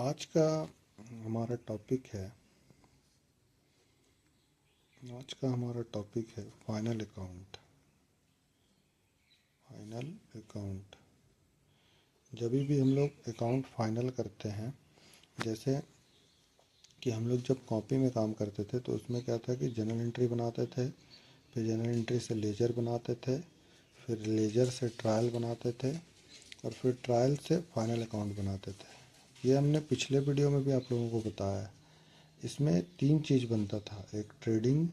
आज का हमारा टॉपिक है फाइनल अकाउंट। जब भी हम लोग अकाउंट फाइनल करते हैं, जैसे कि हम लोग जब कॉपी में काम करते थे तो उसमें क्या था कि जनरल एंट्री बनाते थे, फिर जनरल एंट्री से लेजर बनाते थे, फिर लेजर से ट्रायल बनाते थे और फिर ट्रायल से फाइनल अकाउंट बनाते थे। ये हमने पिछले वीडियो में भी आप लोगों को बताया है। इसमें 3 चीज़ बनता था, एक ट्रेडिंग,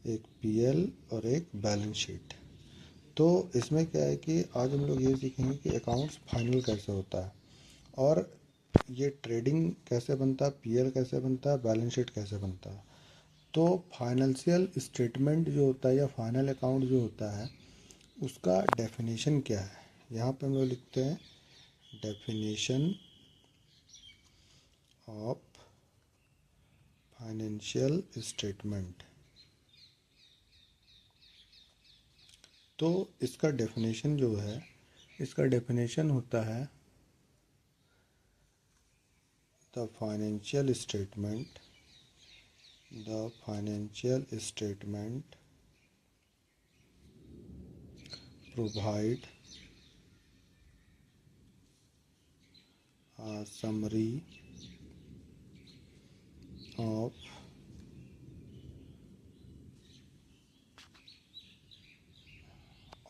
एक पीएल और एक बैलेंस शीट। तो इसमें क्या है कि आज हम लोग ये सीखेंगे कि अकाउंट्स फाइनल कैसे होता है और ये ट्रेडिंग कैसे बनता है, पीएल कैसे बनता है, बैलेंस शीट कैसे बनता है। तो फाइनेंशियल स्टेटमेंट जो होता है या फाइनल अकाउंट जो होता है उसका डेफिनेशन क्या है। यहाँ पे हम लोग लिखते हैं डेफिनेशन ऑफ फाइनेंशियल स्टेटमेंट। तो इसका डेफिनेशन जो है, इसका डेफिनेशन होता है the financial statement provide a summary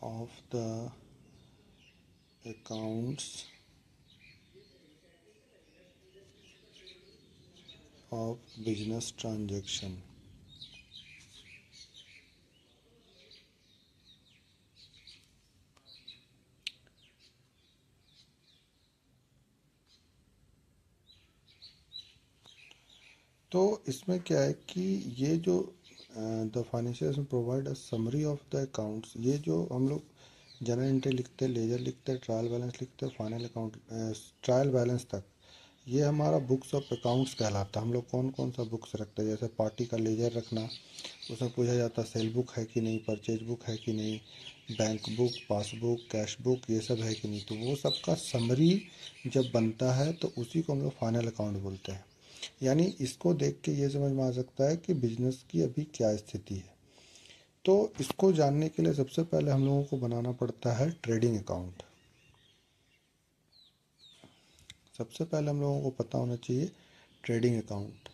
of the accounts of business transaction। तो इसमें क्या है कि ये जो the financial provide a summary of the accounts, ये जो हम लोग जनरल एंट्री लिखते हैं, लेजर लिखते हैं, ट्रायल बैलेंस लिखते हैं, फाइनल अकाउंट ट्रायल बैलेंस तक, ये हमारा बुक्स ऑफ अकाउंट्स कहलाता है। हम लोग कौन कौन सा बुक्स रखते हैं, जैसे पार्टी का लेजर रखना, उसमें पूछा जाता है सेल बुक है कि नहीं, परचेज बुक है कि नहीं, bank book, passbook, cash book, ये सब है कि नहीं। तो वो सब का समरी जब बनता है तो उसी को हम लोग फाइनल अकाउंट बोलते हैं। यानी इसको देख के ये समझ में आ सकता है कि बिजनेस की अभी क्या स्थिति है। तो इसको जानने के लिए सबसे पहले हम लोगों को बनाना पड़ता है ट्रेडिंग अकाउंट। सबसे पहले हम लोगों को पता होना चाहिए ट्रेडिंग अकाउंट।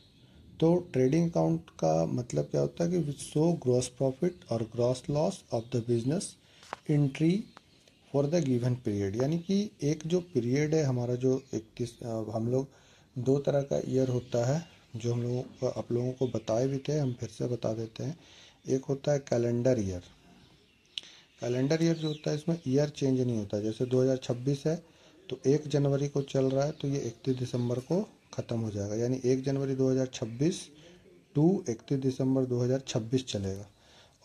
तो ट्रेडिंग अकाउंट का मतलब क्या होता है कि विच शो ग्रॉस प्रॉफिट और gross loss of the business entry for the given period. यानी कि एक जो पीरियड है हमारा, जो 31, हम लोग 2 तरह का ईयर होता है जो हम लोगों को आप लोगों को बताए भी थे, हम फिर से बता देते हैं। एक होता है कैलेंडर ईयर। कैलेंडर ईयर जो होता है इसमें ईयर चेंज नहीं होता। जैसे 2026 है तो 1 जनवरी को चल रहा है तो ये 31 दिसंबर को ख़त्म हो जाएगा। यानी 1 जनवरी 2026 टू 31 दिसंबर 2026 चलेगा।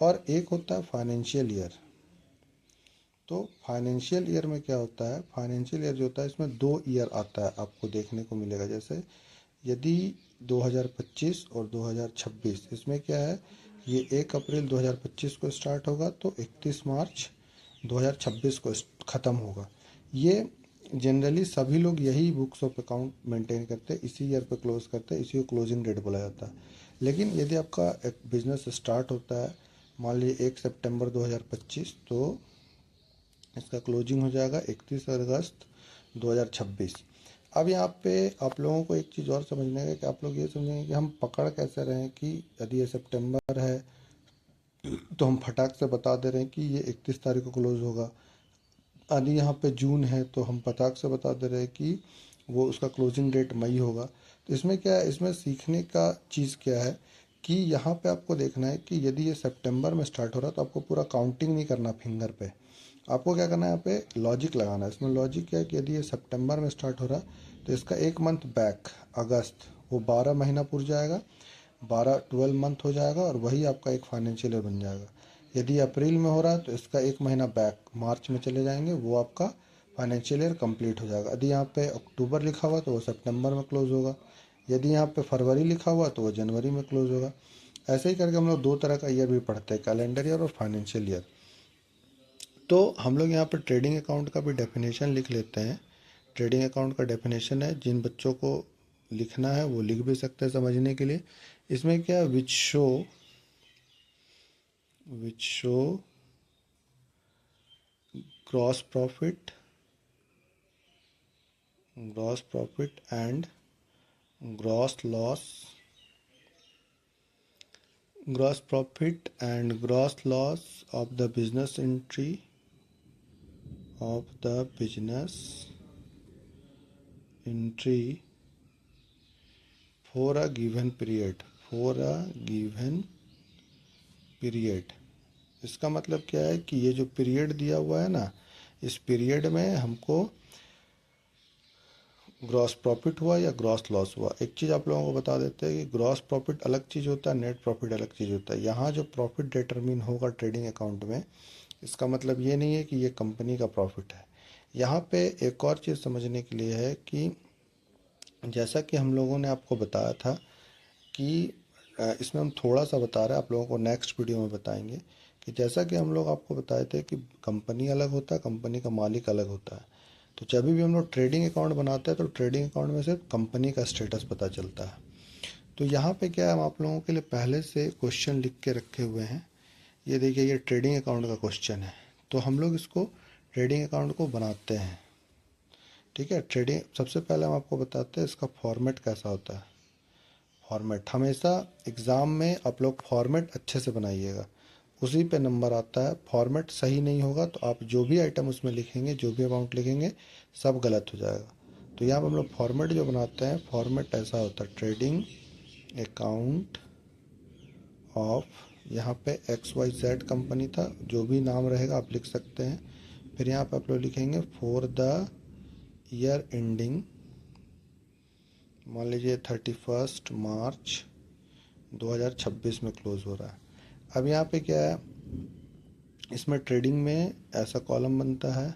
और एक होता है फाइनेंशियल ईयर। तो फाइनेंशियल ईयर में क्या होता है, फाइनेंशियल ईयर जो होता है इसमें 2 ईयर आता है, आपको देखने को मिलेगा। जैसे यदि 2025 और 2026, इसमें क्या है, ये 1 अप्रैल 2025 को स्टार्ट होगा तो 31 मार्च 2026 को ख़त्म होगा। ये जनरली सभी लोग यही बुक्स ऑफ अकाउंट मेंटेन करते हैं, इसी ईयर पे क्लोज करते हैं, इसी को क्लोजिंग डेट बोला जाता है। लेकिन यदि आपका एक बिजनेस स्टार्ट होता है मान लीजिए 1 सितंबर 2025, तो इसका क्लोजिंग हो जाएगा 31 अगस्त 2026। अब यहाँ पे आप लोगों को एक चीज़ और समझने का कि आप लोग ये समझेंगे कि हम पकड़ कैसे रहे हैं कि यदि ये सितंबर है तो हम फटाक से बता दे रहे हैं कि ये 31 तारीख को क्लोज होगा। यदि यहाँ पे जून है तो हम फटाक से बता दे रहे हैं कि वो उसका क्लोजिंग डेट मई होगा। तो इसमें क्या है, इसमें सीखने का चीज़ क्या है कि यहाँ पे आपको देखना है कि यदि ये सितंबर में स्टार्ट हो रहा है तो आपको पूरा काउंटिंग नहीं करना फिंगर पे, आपको क्या करना है, यहाँ पे लॉजिक लगाना है। इसमें लॉजिक क्या है कि यदि ये सितंबर में स्टार्ट हो रहा है तो इसका 1 मंथ बैक अगस्त, वो 12 महीना पूर जाएगा, 12 मंथ हो जाएगा और वही आपका एक फाइनेंशियल ईयर बन जाएगा। यदि अप्रैल में हो रहा है तो इसका 1 महीना बैक मार्च में चले जाएंगे, वो आपका फाइनेंशियल ईयर कंप्लीट हो जाएगा। यदि यहाँ पे अक्टूबर लिखा हुआ तो वो सितंबर में क्लोज होगा, यदि यहाँ पे फरवरी लिखा हुआ तो वो जनवरी में क्लोज होगा। ऐसे ही करके हम लोग 2 तरह का ईयर भी पढ़ते हैं, कैलेंडर ईयर और फाइनेंशियल ईयर। तो हम लोग यहाँ पर ट्रेडिंग अकाउंट का भी डेफिनेशन लिख लेते हैं। ट्रेडिंग अकाउंट का डेफिनेशन है, जिन बच्चों को लिखना है वो लिख भी सकते हैं समझने के लिए। इसमें क्या, which show gross profit and gross loss, of the business entry for a given period। इसका मतलब क्या है कि ये जो पीरियड दिया हुआ है ना, इस पीरियड में हमको ग्रॉस प्रॉफिट हुआ या ग्रॉस लॉस हुआ। एक चीज़ आप लोगों को बता देते हैं कि ग्रॉस प्रॉफिट अलग चीज़ होता है, नेट प्रॉफिट अलग चीज़ होता है। यहाँ जो प्रॉफिट डिटरमिन होगा ट्रेडिंग अकाउंट में, इसका मतलब ये नहीं है कि ये कंपनी का प्रॉफिट है। यहाँ पे एक और चीज़ समझने के लिए है कि जैसा कि हम लोगों ने आपको बताया था कि इसमें हम थोड़ा सा बता रहे हैं, आप लोगों को नेक्स्ट वीडियो में बताएंगे कि जैसा कि हम लोग आपको बताए थे कि कंपनी अलग होता है, कंपनी का मालिक अलग होता है। तो जब भी हम लोग ट्रेडिंग अकाउंट बनाते हैं तो ट्रेडिंग अकाउंट में सिर्फ कंपनी का स्टेटस पता चलता है। तो यहाँ पे क्या है, हम आप लोगों के लिए पहले से क्वेश्चन लिख के रखे हुए हैं। ये देखिए, ये ट्रेडिंग अकाउंट का क्वेश्चन है। तो हम लोग इसको ट्रेडिंग अकाउंट को बनाते हैं, ठीक है। ट्रेडिंग सबसे पहले हम आपको बताते हैं इसका फॉर्मेट कैसा होता है। फॉर्मेट हमेशा एग्ज़ाम में आप लोग फॉर्मेट अच्छे से बनाइएगा, उसी पे नंबर आता है। फॉर्मेट सही नहीं होगा तो आप जो भी आइटम उसमें लिखेंगे, जो भी अमाउंट लिखेंगे, सब गलत हो जाएगा। तो यहाँ पर हम लोग फॉर्मेट जो बनाते हैं, फॉर्मेट ऐसा होता है, ट्रेडिंग अकाउंट ऑफ, यहाँ पे XYZ कंपनी था, जो भी नाम रहेगा आप लिख सकते हैं। फिर यहाँ पे आप लोग लिखेंगे फॉर द ईयर एंडिंग, मान लीजिए 31 मार्च 2026 में क्लोज हो रहा है। अब यहाँ पे क्या है, इसमें ट्रेडिंग में ऐसा कॉलम बनता है,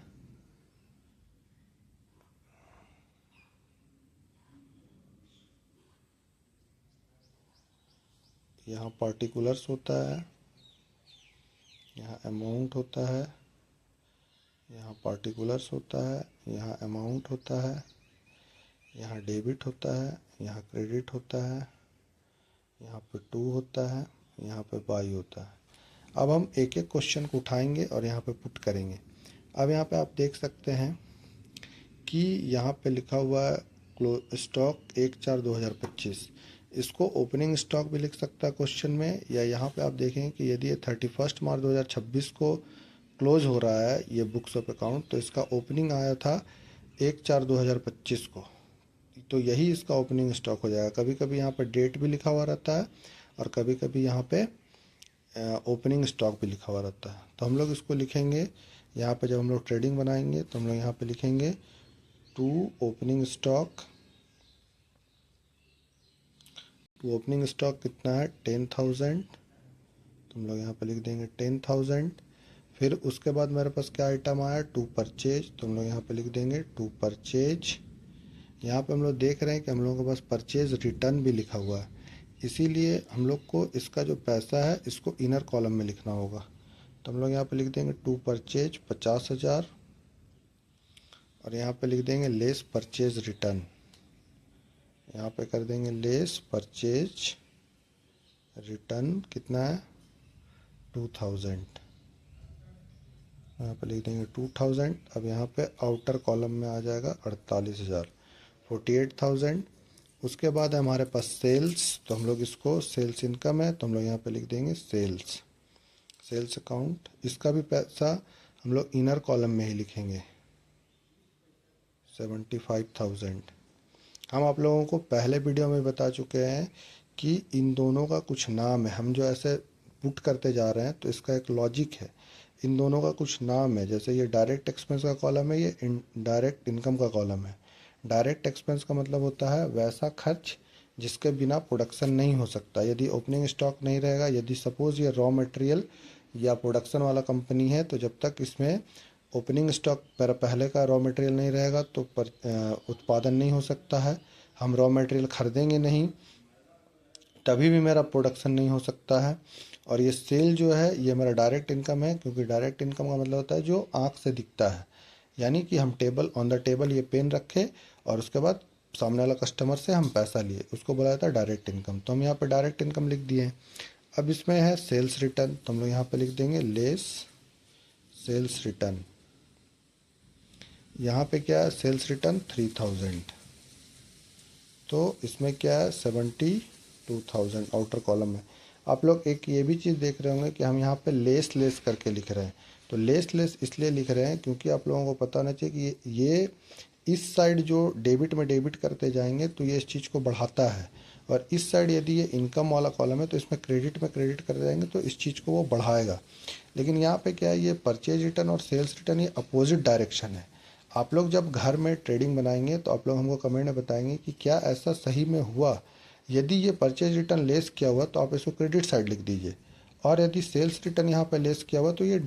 यहाँ पार्टिकुलर्स होता है, यहाँ अमाउंट होता है, यहाँ पार्टिकुलर्स होता है, यहाँ अमाउंट होता है, यहाँ डेबिट होता है, यहाँ क्रेडिट होता है, यहाँ पे टू होता है, यहाँ पे बाई होता है। अब हम एक एक क्वेश्चन को उठाएंगे और यहाँ पे पुट करेंगे। अब यहाँ पे आप देख सकते हैं कि यहाँ पे लिखा हुआ है स्टॉक 1/4/2025। इसको ओपनिंग स्टॉक भी लिख सकता है क्वेश्चन में, या यहाँ पे आप देखें कि यदि ये 31 मार्च 2026 को क्लोज हो रहा है ये बुक्स ऑफ अकाउंट, तो इसका ओपनिंग आया था 1/4/2025 को, तो यही इसका ओपनिंग स्टॉक हो जाएगा। कभी कभी यहाँ पे डेट भी लिखा हुआ रहता है और कभी कभी यहाँ पे ओपनिंग स्टॉक भी लिखा हुआ रहता है। तो हम लोग इसको लिखेंगे यहाँ पे, जब हम लोग ट्रेडिंग बनाएंगे तो हम लोग यहाँ पे लिखेंगे two opening stock. Two opening stock कितना है, 10,000, तो हम लोग यहाँ पे लिख देंगे 10,000। फिर उसके बाद मेरे पास क्या आइटम आया, टू परचेज, तो हम लोग यहाँ पे लिख देंगे टू परचेज। यहाँ पे हम लोग देख रहे हैं कि हम लोगों के पास परचेज रिटर्न भी लिखा हुआ है, इसीलिए हम लोग को इसका जो पैसा है इसको इनर कॉलम में लिखना होगा। तो हम लोग यहाँ पे लिख देंगे टू परचेज 50,000, और यहाँ पे लिख देंगे लेस परचेज रिटर्न, यहाँ पे कर देंगे लेस परचेज रिटर्न कितना है, 2,000, यहाँ पे लिख देंगे 2,000। अब यहाँ पे आउटर कॉलम में आ जाएगा 48,000, 48,000। उसके बाद है हमारे पास सेल्स, तो हम लोग इसको सेल्स इनकम है तो हम लोग यहाँ पे लिख देंगे सेल्स अकाउंट। इसका भी पैसा हम लोग इनर कॉलम में ही लिखेंगे 75,000। हम आप लोगों को पहले वीडियो में बता चुके हैं कि इन दोनों का कुछ नाम है, हम जो ऐसे पुट करते जा रहे हैं तो इसका एक लॉजिक है। इन दोनों का कुछ नाम है, जैसे ये डायरेक्ट एक्सपेंस का कॉलम है, ये डायरेक्ट इनकम का कॉलम है। डायरेक्ट एक्सपेंस का मतलब होता है वैसा खर्च जिसके बिना प्रोडक्शन नहीं हो सकता। यदि ओपनिंग स्टॉक नहीं रहेगा, यदि सपोज़ ये रॉ मटेरियल या प्रोडक्शन वाला कंपनी है, तो जब तक इसमें ओपनिंग स्टॉक पर पहले का रॉ मटेरियल नहीं रहेगा तो उत्पादन नहीं हो सकता है। हम रॉ मटेरियल खरीदेंगे नहीं तभी भी मेरा प्रोडक्शन नहीं हो सकता है। और ये सेल जो है ये मेरा डायरेक्ट इनकम है, क्योंकि डायरेक्ट इनकम का मतलब होता है जो आँख से दिखता है, यानी कि हम टेबल ऑन द टेबल ये पेन रखे और उसके बाद सामने वाला कस्टमर से हम पैसा लिए, उसको बोला जाता है डायरेक्ट इनकम। तो हम यहाँ पे डायरेक्ट इनकम लिख दिए हैं। अब इसमें है सेल्स रिटर्न, तो हम लोग यहाँ पे लिख देंगे लेस सेल्स रिटर्न। यहाँ पे क्या है, सेल्स रिटर्न 3000, तो इसमें क्या है 72,000 आउटर कॉलम में। आप लोग एक ये भी चीज़ देख रहे होंगे कि हम यहाँ पे लेस लेस करके लिख रहे हैं। तो लेस लेस इसलिए लिख रहे हैं क्योंकि आप लोगों को पता होना चाहिए कि ये इस साइड जो डेबिट में डेबिट करते जाएंगे तो ये इस चीज़ को बढ़ाता है, और इस साइड यदि ये इनकम वाला कॉलम है तो इसमें क्रेडिट में क्रेडिट करते जाएंगे तो इस चीज़ को वो बढ़ाएगा। लेकिन यहाँ पे क्या है, ये परचेज रिटर्न और सेल्स रिटर्न ये अपोजिट डायरेक्शन है। आप लोग जब घर में ट्रेडिंग बनाएंगे तो आप लोग हमको कमेंट में बताएंगे कि क्या ऐसा सही में हुआ। यदि ये परचेज रिटर्न लेस किया हुआ तो आप इसको क्रेडिट साइड लिख दीजिए, और यदि सेल्स रिटर्न यहाँ पे लेस किया हुआ तो ये